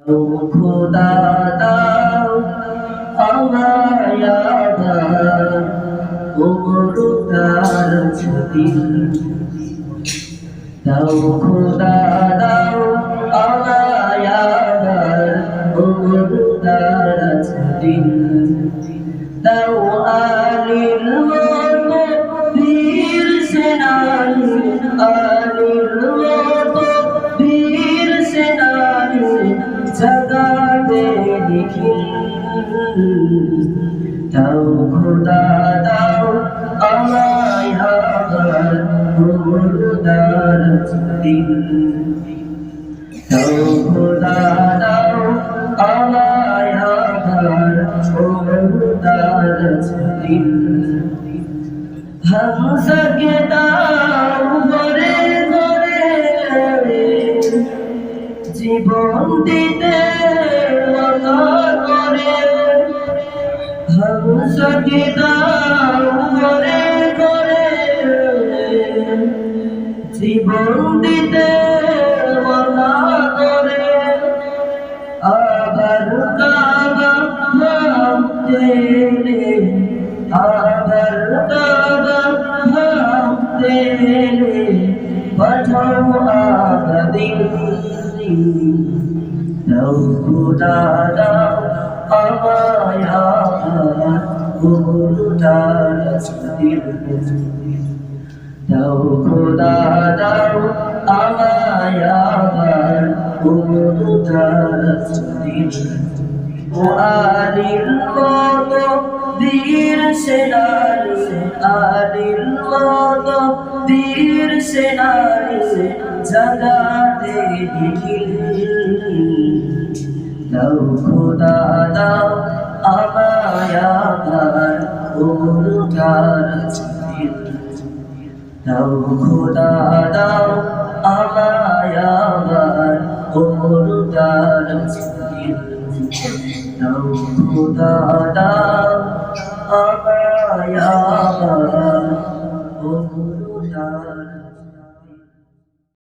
খোদা দাও আমায় আবার তার ছবি দাও খোদা দাও আমায় আবার তার ছবি দাও আলীর মতো বীর সেনানী আলীর মতো বীর সেনানী জগাতে দেখি দাও খোদা দাও আমায় আবার মুর্দার দিল দাও খোদা দাও আমায় আবার মুর্দার দিল হামসাকে দাও ঘরে ঘরে জীবন দিতে হামসাকে দাও ঘরে ঘরে জীবন দিতে ওয়াদা করে আবার কাবা ভাঙতে আবার কাবা ভাঙতে পাঠাও আবাদিন দাও খোদা দাও আমায় আবার মুর্দার দিল দাও খোদা দাও আমায় আবার মুর্দার দিল ও আলীর মতো বীর সেনানী আলীর মতো বীর সেনানী জগাতে দেখিল দাও খোদা দাও আমায় আবার মুর্দার দিল দাও খোদা দাও আমায় আবার মুর্দার দিল দাও খোদা দাও আমায় আবার মুর্দার